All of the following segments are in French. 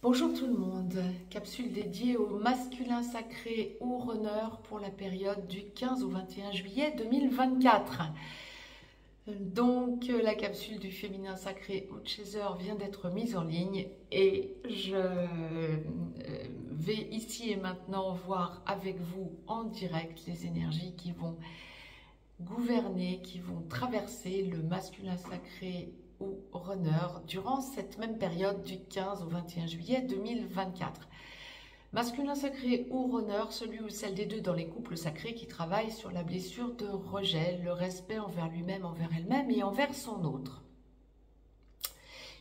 Bonjour tout le monde, capsule dédiée au masculin sacré ou runner pour la période du 15 au 21 juillet 2024. Donc la capsule du féminin sacré ou chaser vient d'être mise en ligne et je vais ici et maintenant voir avec vous en direct les énergies qui vont gouverner, qui vont traverser le masculin sacré ou runner durant cette même période du 15 au 21 juillet 2024. Masculin sacré ou runner, celui ou celle des deux dans les couples sacrés qui travaillent sur la blessure de rejet, le respect envers lui-même, envers elle-même et envers son autre.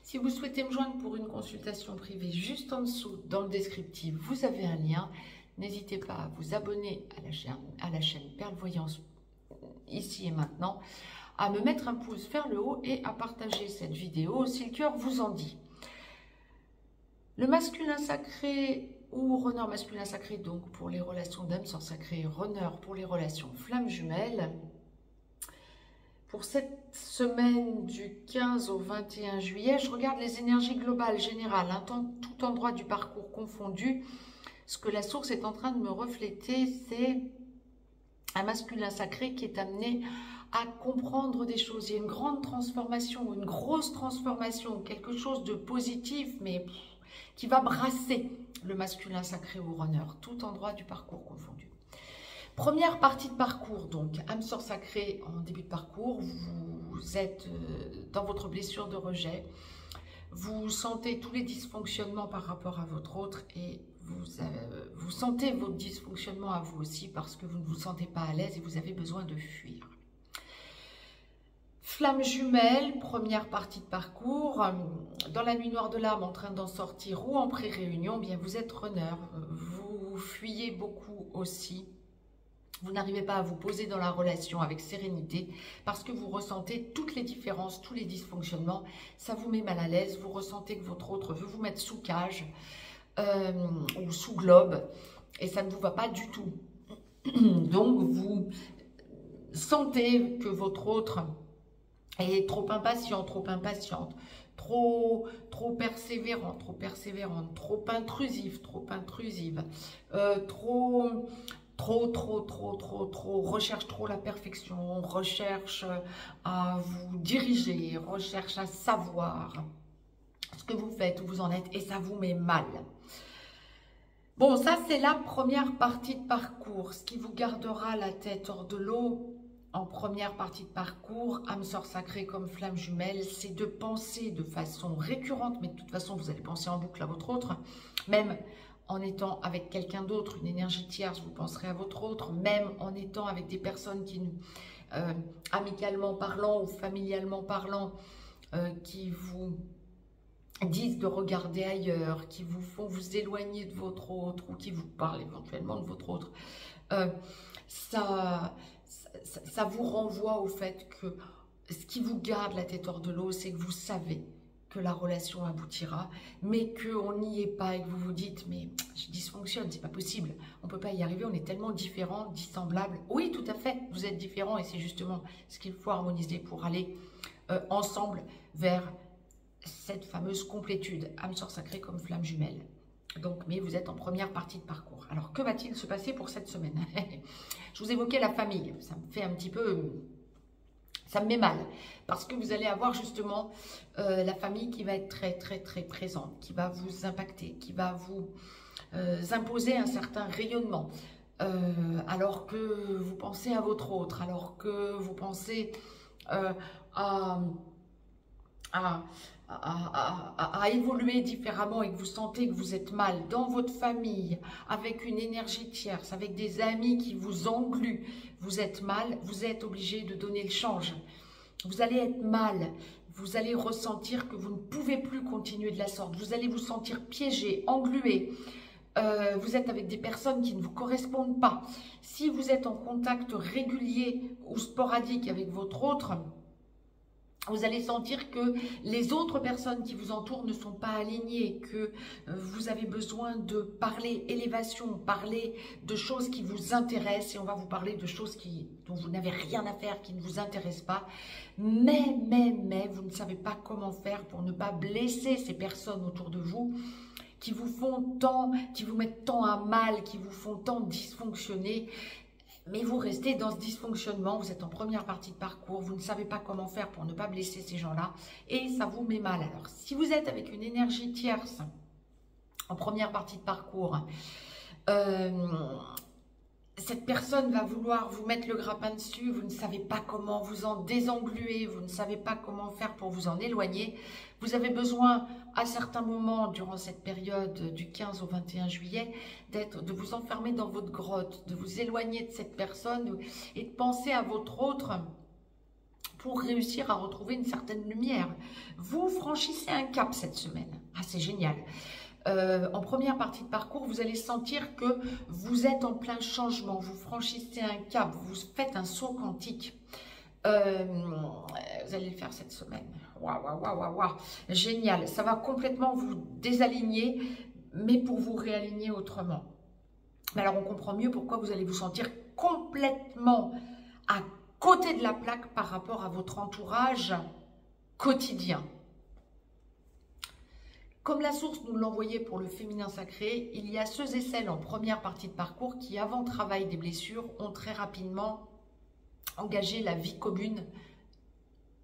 Si vous souhaitez me joindre pour une consultation privée, juste en dessous dans le descriptif, vous avez un lien. N'hésitez pas à vous abonner à la chaîne Perle Voyance ici et maintenant, à me mettre un pouce vers le haut et à partager cette vidéo si le cœur vous en dit. Le masculin sacré ou runner masculin sacré, donc pour les relations d'âme sœur sacrée, runner pour les relations flammes jumelles. Pour cette semaine du 15 au 21 juillet, je regarde les énergies globales, générales, tout endroit du parcours confondu. Ce que la source est en train de me refléter, c'est un masculin sacré qui est amené à comprendre des choses. Il y a une grande transformation, une grosse transformation, quelque chose de positif, mais qui va brasser le masculin sacré ou runner, tout endroit du parcours confondu. Première partie de parcours, donc, âme sœur sacrée en début de parcours, vous êtes dans votre blessure de rejet, vous sentez tous les dysfonctionnements par rapport à votre autre et vous sentez vos dysfonctionnements à vous aussi parce que vous ne vous sentez pas à l'aise et vous avez besoin de fuir. Flamme jumelle, première partie de parcours, dans la nuit noire de l'âme en train d'en sortir ou en pré-réunion, bien vous êtes runner, vous fuyez beaucoup aussi. Vous n'arrivez pas à vous poser dans la relation avec sérénité parce que vous ressentez toutes les différences, tous les dysfonctionnements. Ça vous met mal à l'aise, vous ressentez que votre autre veut vous mettre sous cage ou sous globe et ça ne vous va pas du tout. Donc vous sentez que votre autre est trop impatient, trop impatiente, trop persévérant, trop persévérante, trop intrusif, trop intrusive, recherche trop la perfection, recherche à vous diriger, recherche à savoir ce que vous faites, où vous en êtes, et ça vous met mal. Bon, ça c'est la première partie de parcours, ce qui vous gardera la tête hors de l'eau en première partie de parcours, âme sœur sacrée comme flamme jumelle, c'est de penser de façon récurrente, mais de toute façon vous allez penser en boucle à votre autre, même en étant avec quelqu'un d'autre, une énergie tierce, vous penserez à votre autre, même en étant avec des personnes qui, amicalement parlant ou familialement parlant, qui vous disent de regarder ailleurs, qui vous font vous éloigner de votre autre ou qui vous parlent éventuellement de votre autre. Ça vous renvoie au fait que ce qui vous garde la tête hors de l'eau, c'est que vous savez que la relation aboutira, mais qu'on n'y est pas et que vous vous dites, mais je dysfonctionne, c'est pas possible, on peut pas y arriver, on est tellement différents, dissemblables. Oui, tout à fait, vous êtes différents et c'est justement ce qu'il faut harmoniser pour aller ensemble vers cette fameuse complétude, âme sœur sacrée comme flamme jumelle. Donc, mais vous êtes en première partie de parcours. Alors, que va-t-il se passer pour cette semaine? Je vous évoquais la famille, ça me fait un petit peu... Ça me met mal, parce que vous allez avoir justement la famille qui va être très présente, qui va vous impacter, qui va vous imposer un certain rayonnement, alors que vous pensez à votre autre, alors que vous pensez à évoluer différemment et que vous sentez que vous êtes mal dans votre famille, avec une énergie tierce, avec des amis qui vous engluent, vous êtes mal, vous êtes obligé de donner le change. Vous allez être mal, vous allez ressentir que vous ne pouvez plus continuer de la sorte, vous allez vous sentir piégé, englué. Vous êtes avec des personnes qui ne vous correspondent pas. Si vous êtes en contact régulier ou sporadique avec votre autre, vous allez sentir que les autres personnes qui vous entourent ne sont pas alignées, que vous avez besoin de parler élévation, parler de choses qui vous intéressent, et on va vous parler de choses dont vous n'avez rien à faire, qui ne vous intéressent pas, mais vous ne savez pas comment faire pour ne pas blesser ces personnes autour de vous, qui vous font tant, qui vous mettent tant à mal, qui vous font tant dysfonctionner. Mais vous restez dans ce dysfonctionnement, vous êtes en première partie de parcours, vous ne savez pas comment faire pour ne pas blesser ces gens-là et ça vous met mal. Alors, si vous êtes avec une énergie tierce en première partie de parcours, cette personne va vouloir vous mettre le grappin dessus, vous ne savez pas comment vous en désengluer, vous ne savez pas comment faire pour vous en éloigner. Vous avez besoin, à certains moments, durant cette période du 15 au 21 juillet, de vous enfermer dans votre grotte, de vous éloigner de cette personne et de penser à votre autre pour réussir à retrouver une certaine lumière. Vous franchissez un cap cette semaine. Ah, c'est génial. En première partie de parcours, vous allez sentir que vous êtes en plein changement, vous franchissez un cap, vous faites un saut quantique. Vous allez le faire cette semaine. Waouh, waouh, waouh, waouh, waouh. Génial, ça va complètement vous désaligner, mais pour vous réaligner autrement. Mais alors, on comprend mieux pourquoi vous allez vous sentir complètement à côté de la plaque par rapport à votre entourage quotidien. Comme la source nous l'envoyait pour le féminin sacré, il y a ceux et celles en première partie de parcours qui, avant travail des blessures, ont très rapidement engagé la vie commune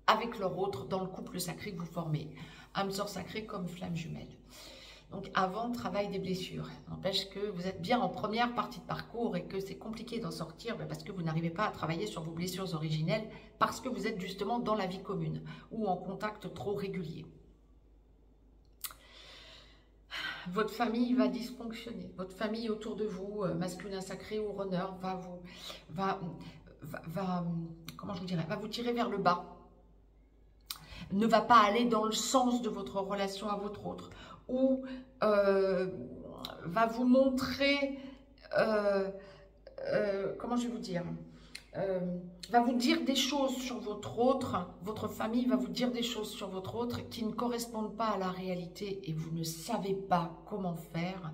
avec leur autre dans le couple sacré que vous formez. Âme sœur sacrée comme flamme jumelle. Donc avant le travail des blessures. N'empêche que vous êtes bien en première partie de parcours et que c'est compliqué d'en sortir parce que vous n'arrivez pas à travailler sur vos blessures originelles parce que vous êtes justement dans la vie commune ou en contact trop régulier. Votre famille va dysfonctionner. Votre famille autour de vous, masculin sacré ou runner, va vous tirer vers le bas. Ne va pas aller dans le sens de votre relation à votre autre. Ou va vous montrer, comment je vais vous dire, va vous dire des choses sur votre autre, votre famille va vous dire des choses sur votre autre qui ne correspondent pas à la réalité et vous ne savez pas comment faire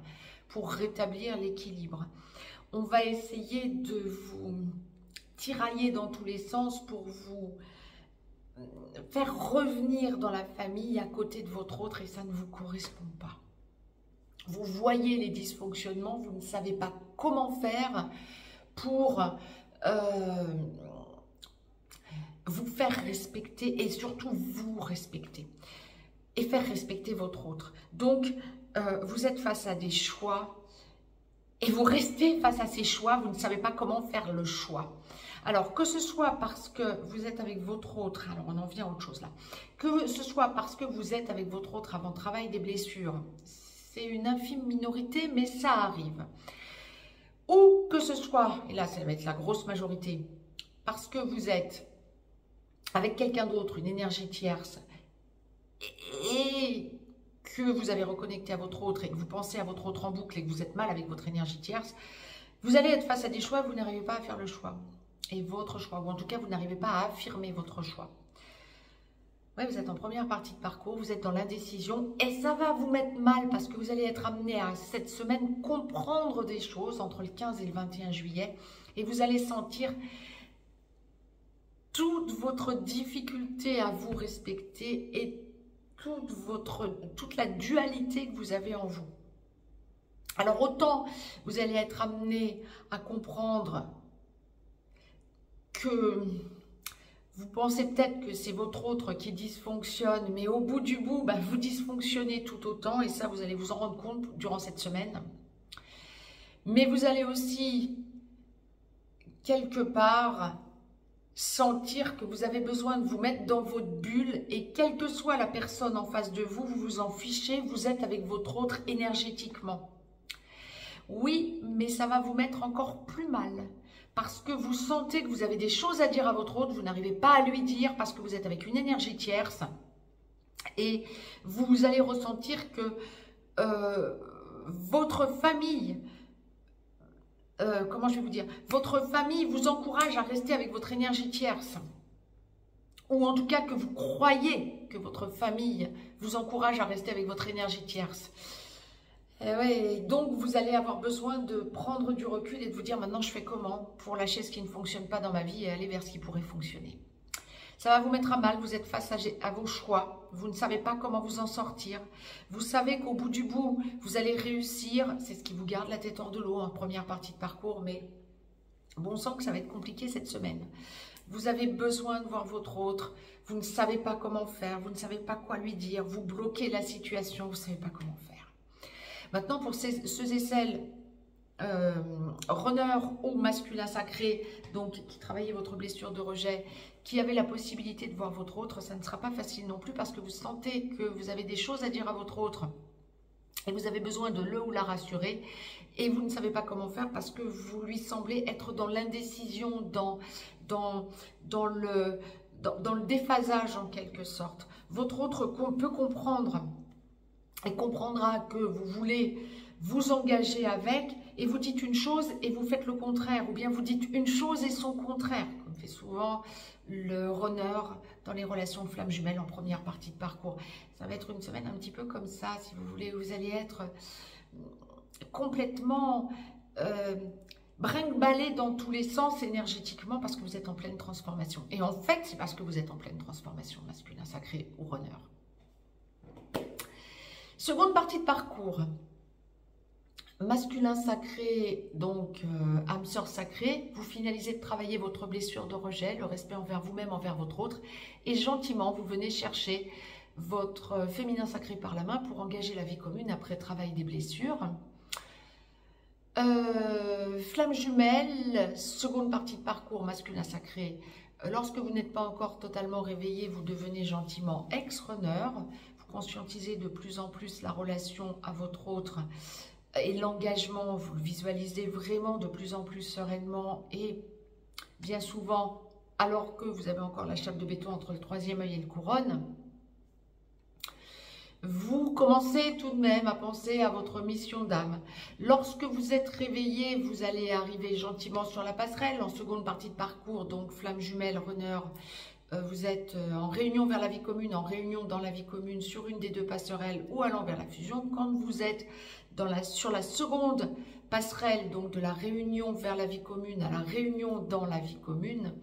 pour rétablir l'équilibre. On va essayer de vous tirailler dans tous les sens pour vous faire revenir dans la famille à côté de votre autre et ça ne vous correspond pas. Vous voyez les dysfonctionnements, vous ne savez pas comment faire pour vous faire respecter et surtout vous respecter et faire respecter votre autre. Donc, vous êtes face à des choix et vous restez face à ces choix, vous ne savez pas comment faire le choix. Alors, que ce soit parce que vous êtes avec votre autre, alors on en vient à autre chose là, que ce soit parce que vous êtes avec votre autre avant le travail des blessures, c'est une infime minorité, mais ça arrive. Ou que ce soit, et là ça va être la grosse majorité, parce que vous êtes avec quelqu'un d'autre, une énergie tierce, et que vous avez reconnecté à votre autre et que vous pensez à votre autre en boucle et que vous êtes mal avec votre énergie tierce, vous allez être face à des choix, vous n'arrivez pas à faire le choix. Et votre choix, ou en tout cas vous n'arrivez pas à affirmer votre choix. Oui, vous êtes en première partie de parcours, vous êtes dans l'indécision et ça va vous mettre mal parce que vous allez être amené à cette semaine comprendre des choses entre le 15 et le 21 juillet et vous allez sentir toute votre difficulté à vous respecter et toute la dualité que vous avez en vous. Alors autant vous allez être amené à comprendre que vous pensez peut-être que c'est votre autre qui dysfonctionne, mais au bout du bout, vous dysfonctionnez tout autant, et ça, vous allez vous en rendre compte durant cette semaine. Mais vous allez aussi, quelque part, sentir que vous avez besoin de vous mettre dans votre bulle, et quelle que soit la personne en face de vous, vous vous en fichez, vous êtes avec votre autre énergétiquement. Oui, mais ça va vous mettre encore plus mal. Parce que vous sentez que vous avez des choses à dire à votre autre, vous n'arrivez pas à lui dire parce que vous êtes avec une énergie tierce. Et vous allez ressentir que votre famille, comment je vais vous dire, votre famille vous encourage à rester avec votre énergie tierce. Ou en tout cas que vous croyez que votre famille vous encourage à rester avec votre énergie tierce. Ouais, donc vous allez avoir besoin de prendre du recul et de vous dire maintenant je fais comment pour lâcher ce qui ne fonctionne pas dans ma vie et aller vers ce qui pourrait fonctionner. Ça va vous mettre à mal, vous êtes face à vos choix, vous ne savez pas comment vous en sortir. Vous savez qu'au bout du bout, vous allez réussir, c'est ce qui vous garde la tête hors de l'eau en première partie de parcours, mais bon sang que ça va être compliqué cette semaine. Vous avez besoin de voir votre autre, vous ne savez pas comment faire, vous ne savez pas quoi lui dire, vous bloquez la situation, vous ne savez pas comment faire. Maintenant, pour ceux et celles runner ou masculin sacré, donc qui travaillait votre blessure de rejet, qui avait la possibilité de voir votre autre, ça ne sera pas facile non plus parce que vous sentez que vous avez des choses à dire à votre autre et vous avez besoin de le ou la rassurer et vous ne savez pas comment faire parce que vous lui semblez être dans l'indécision, dans le déphasage en quelque sorte. Votre autre peut comprendre et comprendra que vous voulez vous engager avec et vous dites une chose et vous faites le contraire, ou bien vous dites une chose et son contraire, comme fait souvent le runner dans les relations de flammes jumelles en première partie de parcours. Ça va être une semaine un petit peu comme ça, si vous voulez, vous allez être complètement brinque-ballé dans tous les sens énergétiquement parce que vous êtes en pleine transformation. Et en fait, c'est parce que vous êtes en pleine transformation, masculin sacré ou runner. Seconde partie de parcours. Masculin sacré, donc âme sœur sacrée, vous finalisez de travailler votre blessure de rejet, le respect envers vous-même, envers votre autre, et gentiment, vous venez chercher votre féminin sacré par la main pour engager la vie commune après travail des blessures. Flamme jumelle, seconde partie de parcours, masculin sacré. Lorsque vous n'êtes pas encore totalement réveillé, vous devenez gentiment ex-runner, vous conscientisez de plus en plus la relation à votre autre, et l'engagement, vous le visualisez vraiment de plus en plus sereinement et bien souvent, alors que vous avez encore la chape de béton entre le troisième œil et le couronne, vous commencez tout de même à penser à votre mission d'âme. Lorsque vous êtes réveillé, vous allez arriver gentiment sur la passerelle en seconde partie de parcours, donc flamme jumelle, runner. Vous êtes en réunion vers la vie commune, en réunion dans la vie commune sur une des deux passerelles ou allant vers la fusion. Quand vous êtes sur la seconde passerelle, donc de la réunion vers la vie commune à la réunion dans la vie commune,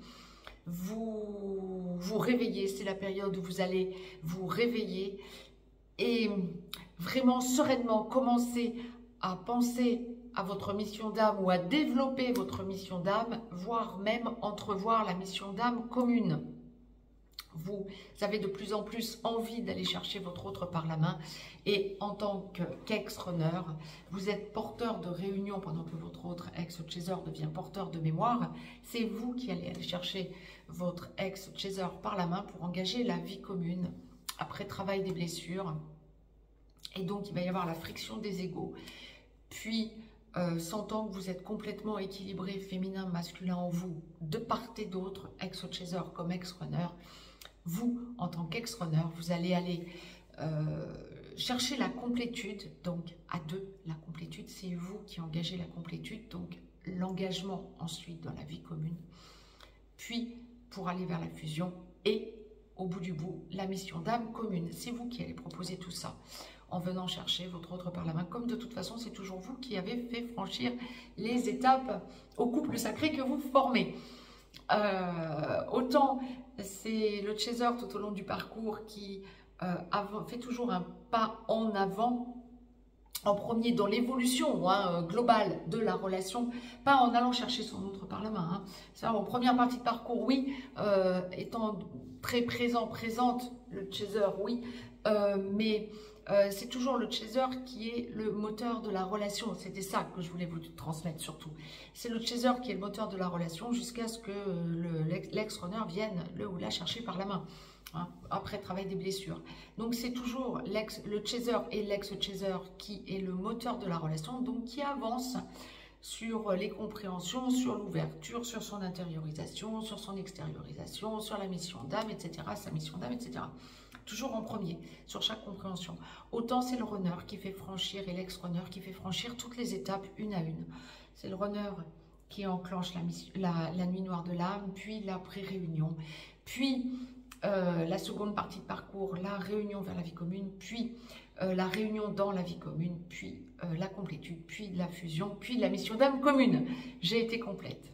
vous vous réveillez. C'est la période où vous allez vous réveiller et vraiment sereinement commencer à penser à votre mission d'âme ou à développer votre mission d'âme, voire même entrevoir la mission d'âme commune. Vous avez de plus en plus envie d'aller chercher votre autre par la main et en tant qu'ex-runner, vous êtes porteur de réunion pendant que votre autre ex-chaser devient porteur de mémoire. C'est vous qui allez aller chercher votre ex-chaser par la main pour engager la vie commune après travail des blessures. Et donc, il va y avoir la friction des égos. Puis, sentant que vous êtes complètement équilibré, féminin, masculin en vous, de part et d'autre, ex-chaser comme ex-runner, vous, en tant qu'ex-runner, vous allez aller chercher la complétude, donc à deux, la complétude, c'est vous qui engagez la complétude, donc l'engagement ensuite dans la vie commune, puis pour aller vers la fusion et au bout du bout, la mission d'âme commune. C'est vous qui allez proposer tout ça en venant chercher votre autre par la main, comme de toute façon, c'est toujours vous qui avez fait franchir les étapes au couple sacré que vous formez. Autant c'est le chaser tout au long du parcours qui fait toujours un pas en avant en premier dans l'évolution globale de la relation, pas en allant chercher son autre par la main. C'est en première partie de parcours, oui, étant très présente, le chaser, oui, mais c'est toujours le chaser qui est le moteur de la relation. C'était ça que je voulais vous transmettre surtout. C'est le chaser qui est le moteur de la relation jusqu'à ce que l'ex-runner vienne le ou la chercher par la main, après travail des blessures. Donc c'est toujours le chaser et l'ex-chaser qui est le moteur de la relation, donc qui avance sur les compréhensions, sur l'ouverture, sur son intériorisation, sur son extériorisation, sur la mission d'âme, etc., sa mission d'âme, etc. Toujours en premier, sur chaque compréhension. Autant c'est le runner qui fait franchir et l'ex-runner qui fait franchir toutes les étapes une à une. C'est le runner qui enclenche la nuit noire de l'âme, puis la pré-réunion, puis la seconde partie de parcours, la réunion vers la vie commune, puis la réunion dans la vie commune, puis la complétude, puis la fusion, puis la mission d'âme commune. J'ai été complète.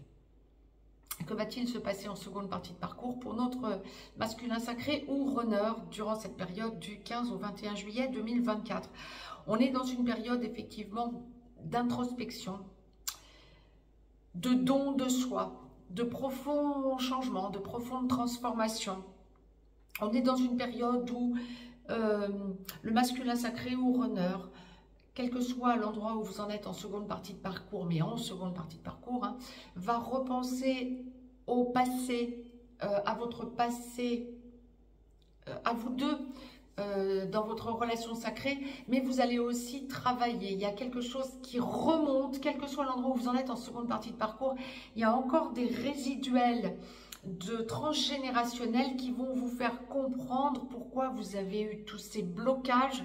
Que va-t-il se passer en seconde partie de parcours pour notre masculin sacré ou runner durant cette période du 15 au 21 juillet 2024? On est dans une période effectivement d'introspection, de don de soi, de profonds changements, de profondes transformations. On est dans une période où le masculin sacré ou runner, quel que soit l'endroit où vous en êtes en seconde partie de parcours, mais en seconde partie de parcours, hein, va repenser au passé, à votre passé, à vous deux, dans votre relation sacrée, mais vous allez aussi travailler. Il y a quelque chose qui remonte, quel que soit l'endroit où vous en êtes en seconde partie de parcours, il y a encore des résiduels de transgénérationnels qui vont vous faire comprendre pourquoi vous avez eu tous ces blocages,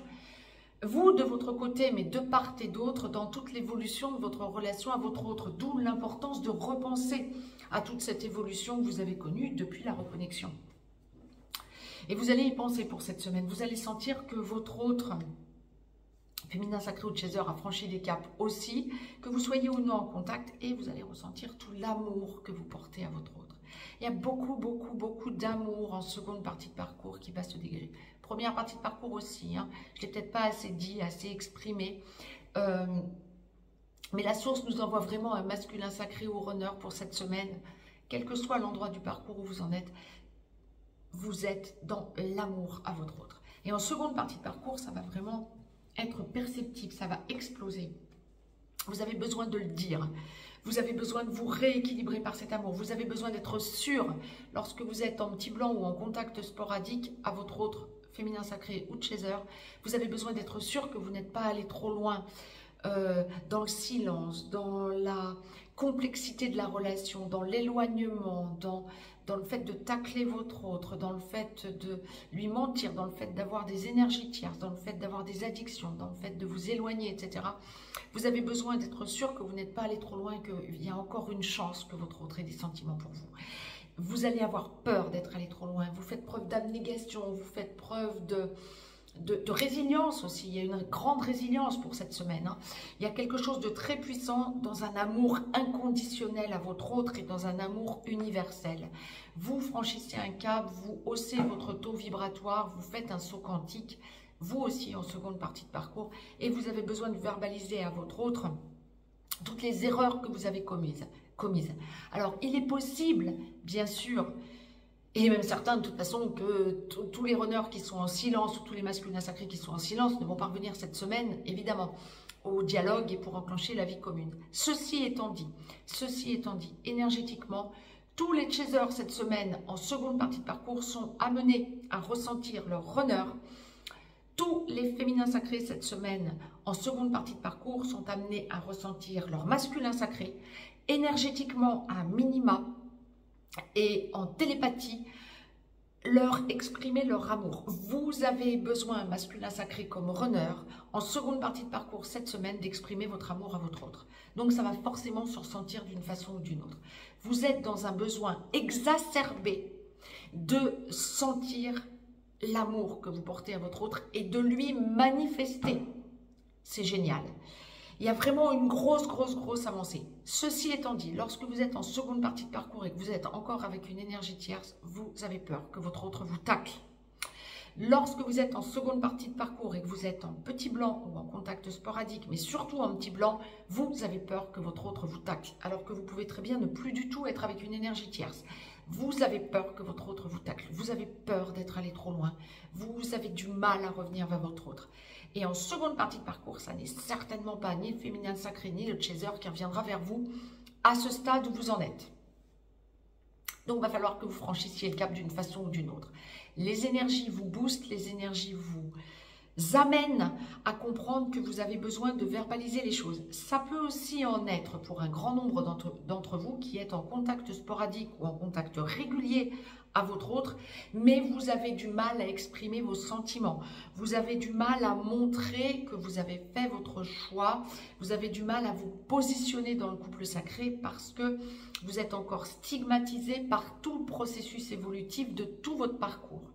vous de votre côté, mais de part et d'autre, dans toute l'évolution de votre relation à votre autre, d'où l'importance de repenser à toute cette évolution que vous avez connue depuis la reconnexion. Et vous allez y penser pour cette semaine, vous allez sentir que votre autre féminin sacré ou de chaser a franchi des caps aussi, que vous soyez ou non en contact, et vous allez ressentir tout l'amour que vous portez à votre autre. Il y a beaucoup d'amour en seconde partie de parcours qui va se dégager. Première partie de parcours aussi, hein. Je ne l'ai peut-être pas assez dit, assez exprimé. Mais la source nous envoie vraiment un masculin sacré ou runner pour cette semaine. Quel que soit l'endroit du parcours où vous en êtes, vous êtes dans l'amour à votre autre. Et en seconde partie de parcours, ça va vraiment être perceptible, ça va exploser. Vous avez besoin de le dire. Vous avez besoin de vous rééquilibrer par cet amour. Vous avez besoin d'être sûr, lorsque vous êtes en petit blanc ou en contact sporadique à votre autre féminin sacré ou de chaser, vous avez besoin d'être sûr que vous n'êtes pas allé trop loin dans le silence, dans la complexité de la relation, dans l'éloignement, dans le fait de tacler votre autre, dans le fait de lui mentir, dans le fait d'avoir des énergies tierces, dans le fait d'avoir des addictions, dans le fait de vous éloigner, etc. Vous avez besoin d'être sûr que vous n'êtes pas allé trop loin, qu'il y a encore une chance que votre autre ait des sentiments pour vous. Vous allez avoir peur d'être allé trop loin, vous faites preuve d'abnégation, vous faites preuve de résilience aussi. Il y a une grande résilience pour cette semaine, hein. Il y a quelque chose de très puissant dans un amour inconditionnel à votre autre et dans un amour universel. Vous franchissez un cap, vous haussez votre taux vibratoire, vous faites un saut quantique, vous aussi en seconde partie de parcours, et vous avez besoin de verbaliser à votre autre toutes les erreurs que vous avez commises. Alors, il est possible, bien sûr, et même certains, de toute façon, que tous les runners qui sont en silence ou tous les masculins sacrés qui sont en silence ne vont pas revenir cette semaine, évidemment, au dialogue et pour enclencher la vie commune. Ceci étant dit, énergétiquement, tous les chasers cette semaine en seconde partie de parcours sont amenés à ressentir leur runner. Tous les féminins sacrés cette semaine en seconde partie de parcours sont amenés à ressentir leur masculin sacré, énergétiquement à minima, et en télépathie, leur exprimer leur amour. Vous avez besoin, masculin sacré comme runner, en seconde partie de parcours cette semaine, d'exprimer votre amour à votre autre. Donc ça va forcément se ressentir d'une façon ou d'une autre. Vous êtes dans un besoin exacerbé de sentir l'amour que vous portez à votre autre et de lui manifester. C'est génial. Il y a vraiment une grosse avancée. Ceci étant dit, lorsque vous êtes en seconde partie de parcours et que vous êtes encore avec une énergie tierce, vous avez peur que votre autre vous tacle. Lorsque vous êtes en seconde partie de parcours et que vous êtes en petit blanc ou en contact sporadique, mais surtout en petit blanc, vous avez peur que votre autre vous tacle, alors que vous pouvez très bien ne plus du tout être avec une énergie tierce. Vous avez peur que votre autre vous tacle, vous avez peur d'être allé trop loin, vous avez du mal à revenir vers votre autre. Et en seconde partie de parcours, ça n'est certainement pas ni le féminin sacré ni le chaser qui reviendra vers vous à ce stade où vous en êtes. Donc, il va falloir que vous franchissiez le cap d'une façon ou d'une autre. Les énergies vous boostent, les énergies vous amènent à comprendre que vous avez besoin de verbaliser les choses. Ça peut aussi en être pour un grand nombre d'entre vous qui êtes en contact sporadique ou en contact régulier à votre autre, mais vous avez du mal à exprimer vos sentiments. Vous avez du mal à montrer que vous avez fait votre choix. Vous avez du mal à vous positionner dans le couple sacré parce que vous êtes encore stigmatisé par tout le processus évolutif de tout votre parcours.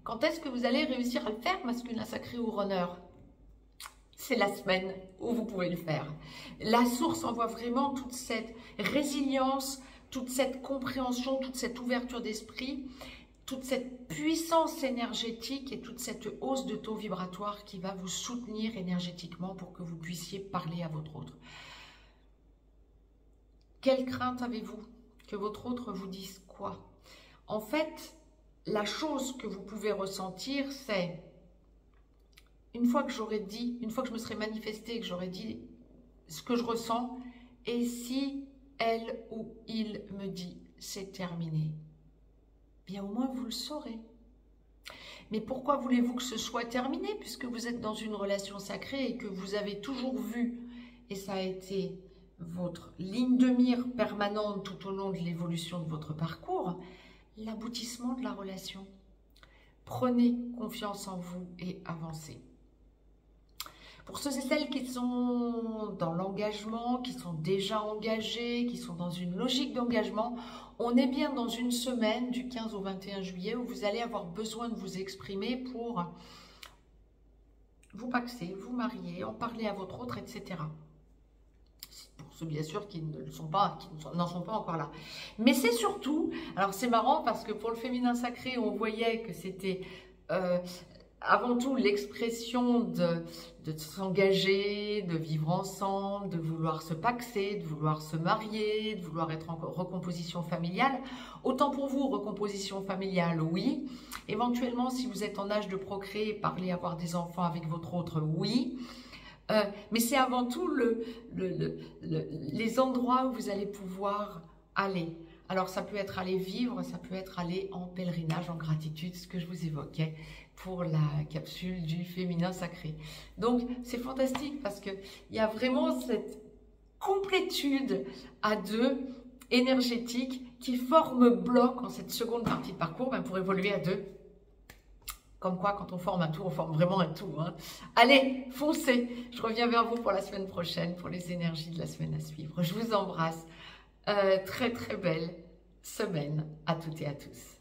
Quand est-ce que vous allez réussir à le faire, masculin sacré ou runner? c'est la semaine où vous pouvez le faire. La source envoie vraiment toute cette résilience, toute cette compréhension, toute cette ouverture d'esprit, toute cette puissance énergétique et toute cette hausse de taux vibratoire qui va vous soutenir énergétiquement pour que vous puissiez parler à votre autre. Quelle crainte avez-vous? Que votre autre vous dise quoi? En fait, la chose que vous pouvez ressentir, c'est une fois que j'aurais dit, une fois que je me serais manifestée, que j'aurais dit ce que je ressens, et si elle ou il me dit c'est terminé, bien au moins vous le saurez. Mais pourquoi voulez-vous que ce soit terminé puisque vous êtes dans une relation sacrée et que vous avez toujours vu, et ça a été votre ligne de mire permanente tout au long de l'évolution de votre parcours, l'aboutissement de la relation. Prenez confiance en vous et avancez. Pour ceux et celles qui sont dans l'engagement, qui sont déjà engagés, qui sont dans une logique d'engagement, on est bien dans une semaine du 15 au 21 juillet où vous allez avoir besoin de vous exprimer pour vous paxer, vous marier, en parler à votre autre, etc. Pour ceux bien sûr qui ne sont pas, qui n'en sont pas encore là. Mais c'est surtout, alors c'est marrant parce que pour le féminin sacré, on voyait que c'était avant tout l'expression de s'engager, de vivre ensemble, de vouloir se paxer, de vouloir se marier, de vouloir être en recomposition familiale. Autant pour vous, recomposition familiale, oui. Éventuellement, si vous êtes en âge de procréer, parler, avoir des enfants avec votre autre, oui. Mais c'est avant tout les endroits où vous allez pouvoir aller. Alors ça peut être aller vivre, ça peut être aller en pèlerinage, en gratitude, ce que je vous évoquais pour la capsule du féminin sacré. Donc c'est fantastique parce qu'il y a vraiment cette complétude à deux énergétique qui forme bloc en cette seconde partie de parcours pour évoluer à deux. Comme quoi, quand on forme un tout, on forme vraiment un tout. Hein. Allez, foncez. Je reviens vers vous pour la semaine prochaine, pour les énergies de la semaine à suivre. Je vous embrasse. Très, très belle semaine à toutes et à tous.